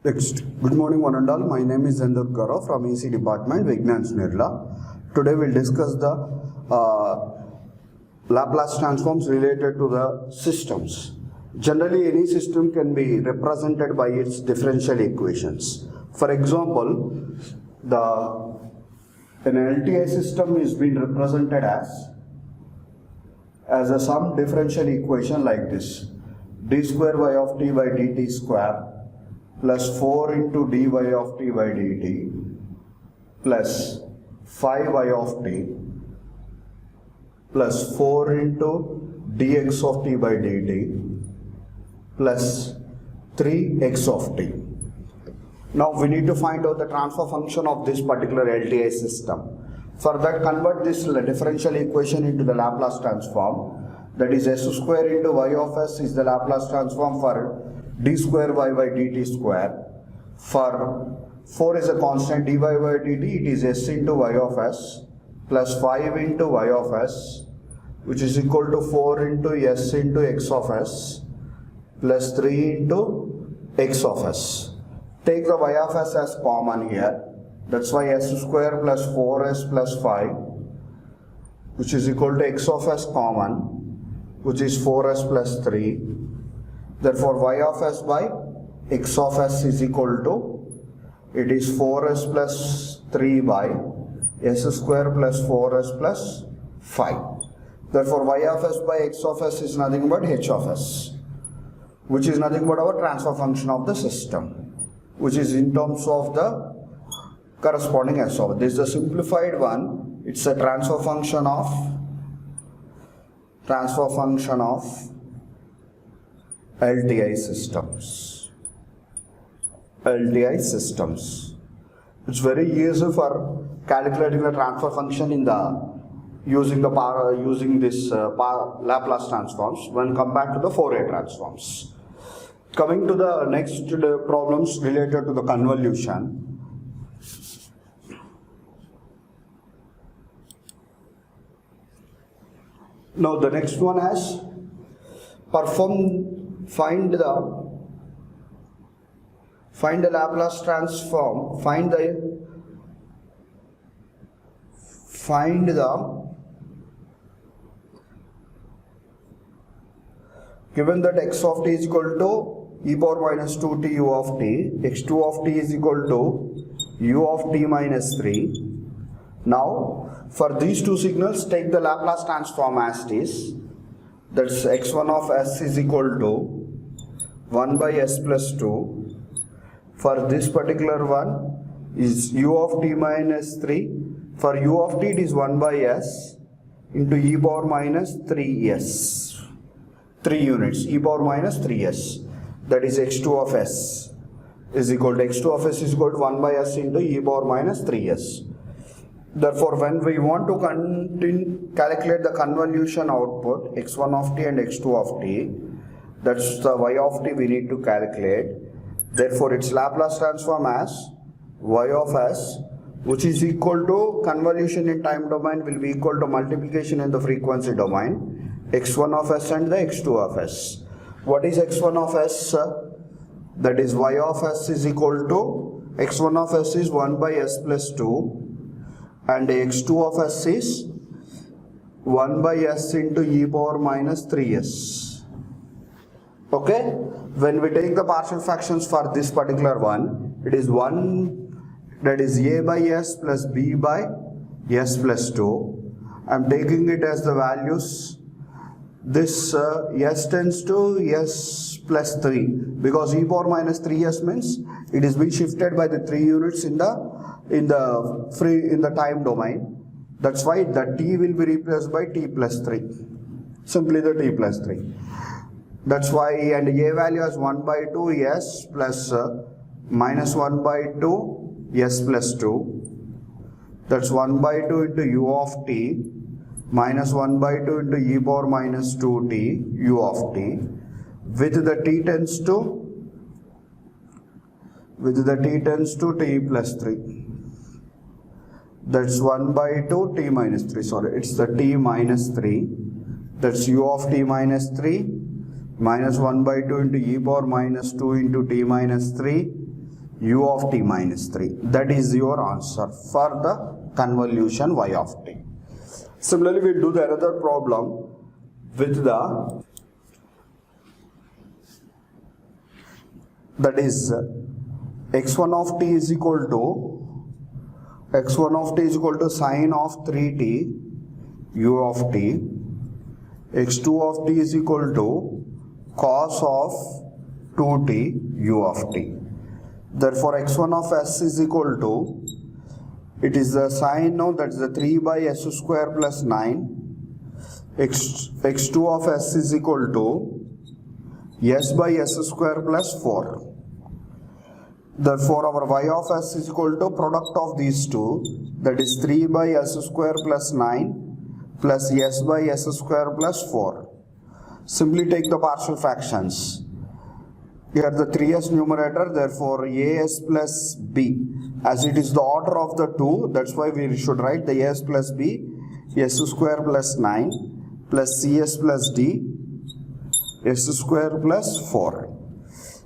Next, good morning one and all. My name is Zendur Garo from EC Department, Vignans Nirla. Today we'll discuss the Laplace transforms related to the systems. Generally, any system can be represented by its differential equations. For example, an LTI system is being represented as a sum differential equation like this: d square y of t by dt square plus 4 into dy of t by dt plus 5y of t plus 4 into dx of t by dt plus 3x of t. Now we need to find out the transfer function of this particular LTI system. For that, convert this differential equation into the Laplace transform. That is, s square into y of s is the Laplace transform for d square y by dt square. For 4 is a constant, dy by dt, it is s into y of s plus 5 into y of s, which is equal to 4 into s into x of s plus 3 into x of s. Take the y of s as common here. That's why s square plus 4s plus 5, which is equal to x of s common, which is 4s plus 3. Therefore, y of s by x of s is equal to, it is 4s plus 3 by s square plus 4s plus 5. Therefore, y of s by x of s is nothing but h of s, which is nothing but our transfer function of the system, which is in terms of the corresponding s of. This is a simplified one. It's a transfer function of LTI systems. LTI systems. It's very easy for calculating the transfer function in the using this Laplace transforms when compared to the Fourier transforms. Coming to the next problems related to the convolution. Now the next one has find the Laplace transform, find the given that x of t is equal to e power minus 2t u of t, x2 of t is equal to u of t minus 3. Now, for these two signals, take the Laplace transform as it is. That's x1 of s is equal to 1 by s plus 2. For this particular one is u of t minus 3. For u of t, it is 1 by s into e power minus 3s. 3 units, e power minus 3s. That is x2 of s is equal to x2 of s is equal to 1 by s into e power minus 3s. Therefore, when we want to calculate the convolution output, x1 of t and x2 of t, that's the y of t we need to calculate. Therefore, its Laplace transform as y of s, which is equal to convolution in time domain will be equal to multiplication in the frequency domain, x1 of s and the x2 of s. What is x1 of s? That is y of s is equal to, x1 of s is 1 by s plus 2. And x2 of s is 1 by s into e power minus 3s. Okay? When we take the partial fractions for this particular one, it is 1, that is a by s plus b by s plus 2. I'm taking it as the values. This s tends to s plus 3 because e power minus 3s means it is being shifted by the 3 units in the time domain. That's why the t will be replaced by t plus 3. Simply the t plus 3. That's why, and a value is 1 by 2 s plus minus 1 by 2 s plus 2. That's 1 by 2 into u of t minus 1 by 2 into e power minus 2t u of t with the t tends to t plus 3. That's 1 by 2 t minus 3, sorry, it's the t minus 3. That's u of t minus 3 minus 1 by 2 into e power minus 2 into t minus 3 u of t minus 3. That is your answer for the convolution y of t. Similarly, we'll do the another problem with that is x1 of t is equal to sine of 3t u of t, x2 of t is equal to cos of 2t u of t. Therefore, x1 of s is equal to, it is the sine, no, that's the 3 by s square plus 9. x2 of s is equal to s by s square plus 4. Therefore, our y of s is equal to product of these two, that is 3 by s square plus 9 plus s by s square plus 4. Simply take the partial fractions. Here the 3s numerator, therefore as plus b. As it is the order of the two, that's why we should write the as plus b, s square plus 9 plus cs plus d, s square plus 4.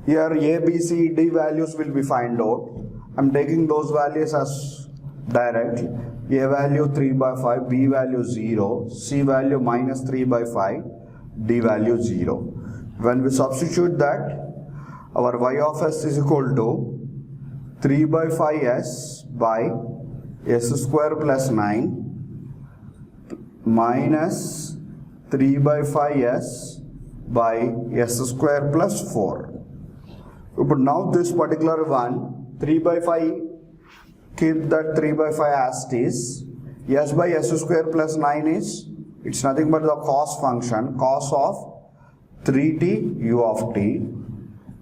Here a, b, c, d values will be found out. I am taking those values as direct. A value 3 by 5, b value 0, c value minus 3 by 5, d value 0. When we substitute that, our y of s is equal to 3 by 5s by s square plus 9 minus 3 by 5s by s square plus 4. But now this particular one, 3 by 5, keep that 3 by 5 as it is. S by s square plus 9 is, it's nothing but the cos function, cos of 3t u of t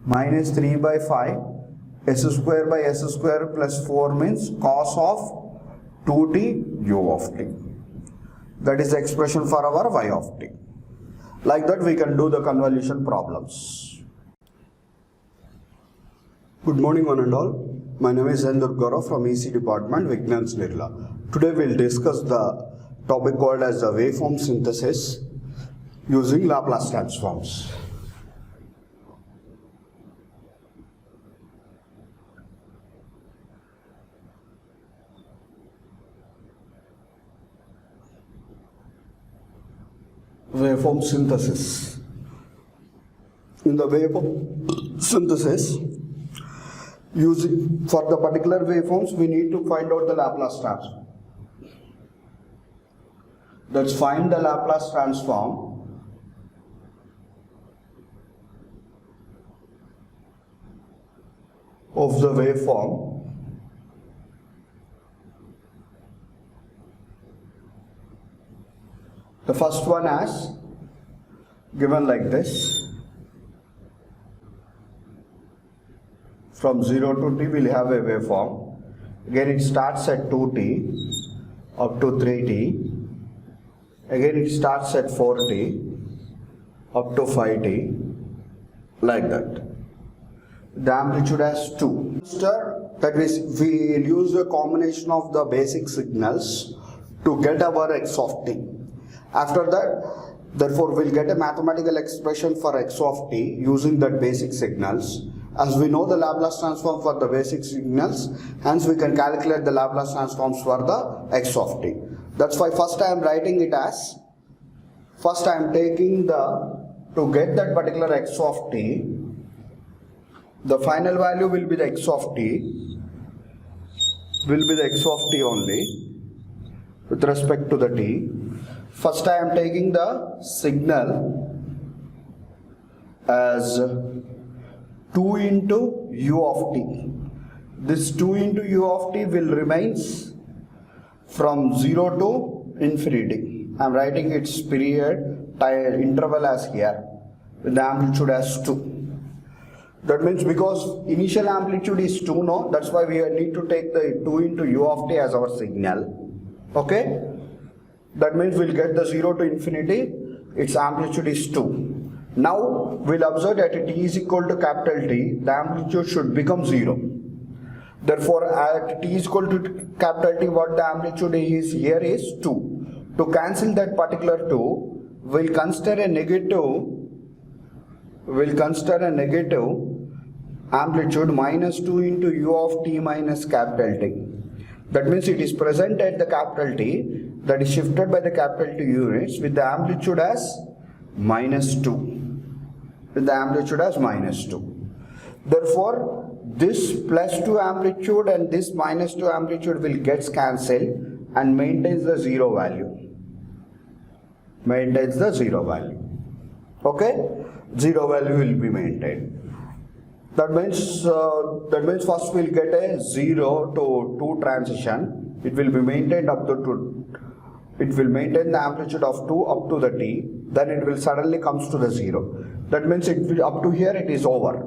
minus 3 by 5 s square by s square plus 4 means cos of 2t u of t. That is the expression for our y of t. Like that we can do the convolution problems. Good morning one and all. My name is Zendur Gaurav from EC department, Vignan Nirla. Today we will discuss the topic called as the waveform synthesis using Laplace transforms. Waveform synthesis. In the waveform synthesis, using for the particular waveforms, we need to find out the Laplace transform. Let's find the Laplace transform of the waveform the first one as given like this. From 0 to t we'll have a waveform. Again it starts at 2t up to 3t. Again it starts at 4t up to 5t, like that. The amplitude has 2. That is, we will use a combination of the basic signals to get our x of t. After that, therefore we'll get a mathematical expression for x of t using that basic signals. As we know the Laplace transform for the basic signals, hence we can calculate the Laplace transforms for the x of t. That's why first I am writing it as, first I am taking to get that particular x of t, the final value will be the x of t, only with respect to the t. First I am taking the signal as 2 into u of t. This 2 into u of t will remains from 0 to infinity. I am writing its period interval as here with the amplitude as 2. That means because initial amplitude is 2, no, that's why we need to take the 2 into u of t as our signal. Okay? That means we'll get the 0 to infinity, its amplitude is 2. Now we'll observe that at t is equal to capital T, the amplitude should become 0. Therefore at t is equal to capital T, what the amplitude is here is 2. To cancel that particular 2, we'll consider a negative amplitude minus 2 into u of t minus capital T. That means it is present at the capital T, that is shifted by the capital T units with the amplitude as minus 2. With the amplitude as minus 2. Therefore, this plus 2 amplitude and this minus 2 amplitude will get cancelled and maintains the 0 value. Maintains the 0 value. Okay? 0 value will be maintained. That means first we'll get a 0 to 2 transition. It will be maintained up to 2. It will maintain the amplitude of 2 up to the t. Then it will suddenly comes to the 0. That means it will up to here it is over.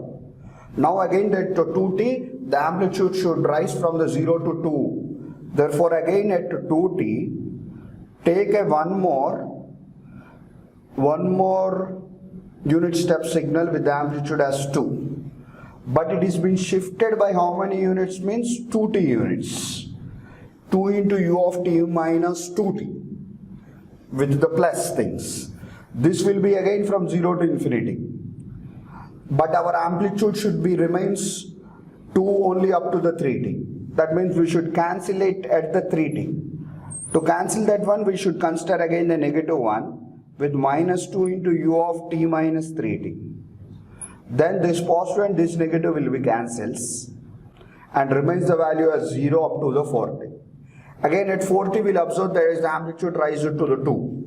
Now again that to 2t, the amplitude should rise from the 0 to 2. Therefore again at 2t, take a one more unit step signal with the amplitude as 2. But it is been shifted by how many units means 2t units. 2 into u of t minus 2t with the plus things. This will be again from 0 to infinity. But our amplitude should be remains 2 only up to the 3t. That means we should cancel it at the 3t. To cancel that one, we should consider again the negative one with minus 2 into u of t minus 3t. Then this positive and this negative will be cancels and remains the value as 0 up to the 4t. Again at 4t we'll observe there is the amplitude rises to the 2.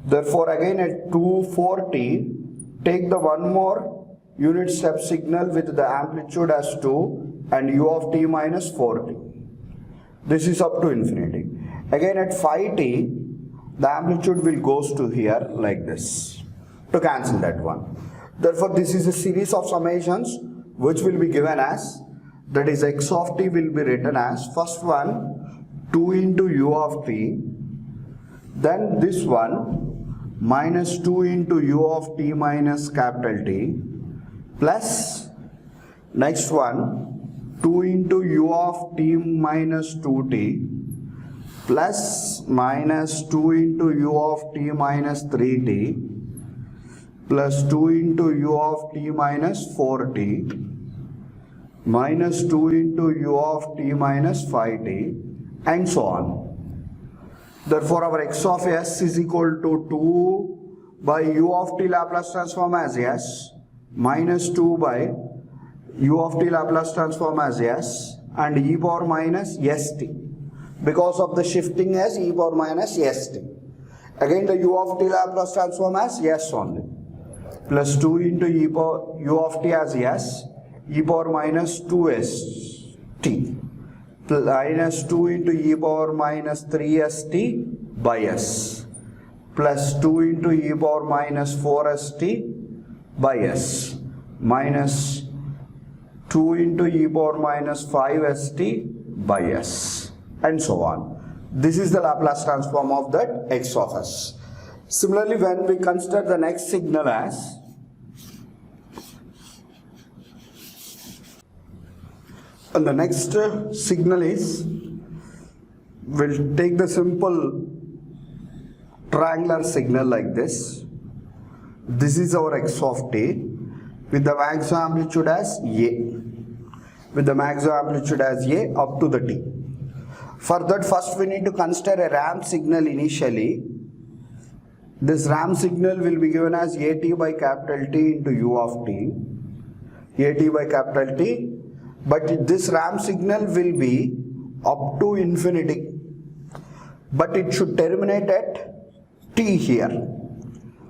Therefore again at 4t, take the one more unit step signal with the amplitude as 2 and u of t minus 4t. This is up to infinity. Again at 5t, the amplitude will goes to here like this to cancel that one. Therefore this is a series of summations which will be given as, that is x of t will be written as first one 2 into u of t, then this one minus 2 into u of t minus capital T, plus next one 2 into u of t minus 2t, plus minus 2 into u of t minus 3t, plus 2 into u of t minus 4t, minus 2 into u of t minus 5t, and so on. Therefore our x of s is equal to 2 by u of t Laplace transform as s, minus 2 by u of t Laplace transform as s, and e power minus st, because of the shifting as e power minus st. Again the u of t Laplace transform as s only, plus 2 into u of t as s, e power minus 2st, minus 2 into e power minus 3st by s, plus 2 into e power minus 4st by s, minus 2 into e power minus 5st by s, and so on. This is the Laplace transform of that x of s. Similarly, when we consider the next signal as and the next signal is, we'll take the simple triangular signal like this. This is our x of t with the maximum amplitude as a, with the maximum amplitude as a up to the t. For that first we need to consider a ramp signal initially. This ramp signal will be given as at by capital T into u of t, at by capital T. But this ramp signal will be up to infinity, but it should terminate at t here.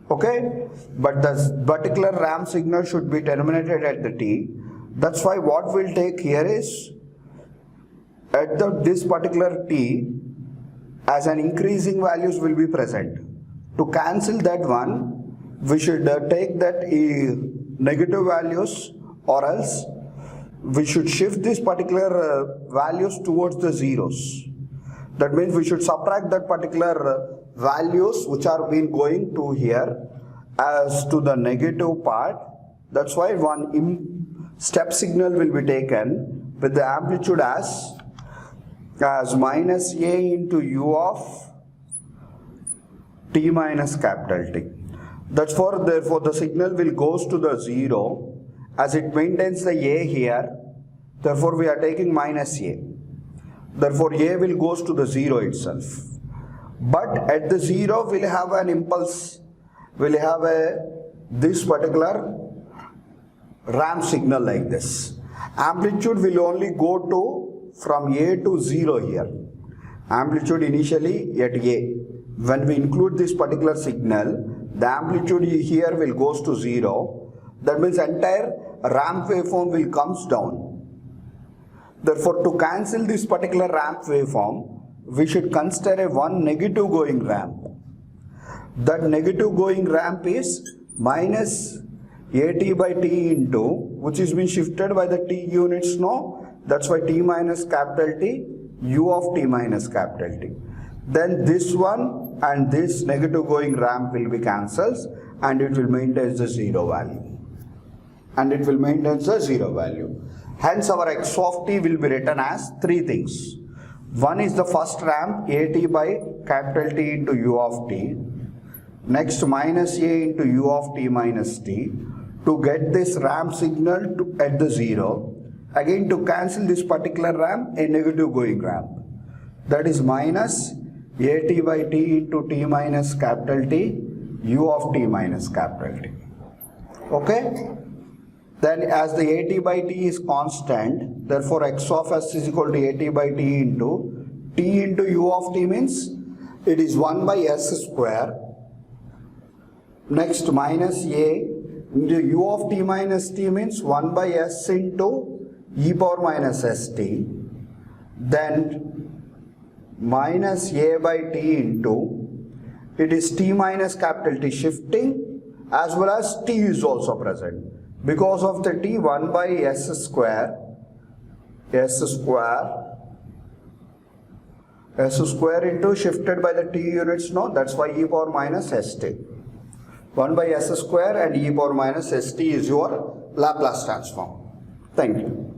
Okay, but the particular ramp signal should be terminated at the t. That's why what we'll take here is at this particular t, as an increasing values will be present. To cancel that one, we should take that negative values, or else we should shift these particular values towards the zeros. That means we should subtract that particular values which are been going to here as to the negative part. That's why one step signal will be taken with the amplitude as minus a into u of t minus capital T. Therefore the signal will goes to the 0 as it maintains the a here, therefore we are taking minus a. Therefore a will goes to the 0 itself. But at the 0 we'll have an impulse, we'll have this particular ramp signal like this. Amplitude will only go to from a to 0 here. Amplitude initially at a. When we include this particular signal, the amplitude here will goes to 0. That means entire ramp waveform will comes down. Therefore, to cancel this particular ramp waveform, we should consider one negative going ramp. That negative going ramp is minus at by t into, which is being shifted by the t units, no? That's why t minus capital T, u of t minus capital T. Then this one and this negative going ramp will be cancelled and it will maintain the 0 value. Hence our x of t will be written as three things. One is the first ramp at by capital T into u of t. Next minus a into u of t minus t. To get this ramp signal at the 0. Again to cancel this particular ramp, a negative going ramp. That is minus at by t into t minus capital T, u of t minus capital T. Okay? Then as the at by t is constant, therefore x of s is equal to at by t into u of t means it is 1 by s square. Next minus a into u of t minus t means 1 by s into e power minus st. Then minus a by t into, it is t minus capital T shifting as well as t is also present. Because of the t, 1 by s square into shifted by the t units, no, that's why e power minus st. 1 by s square and e power minus st is your Laplace transform. Thank you.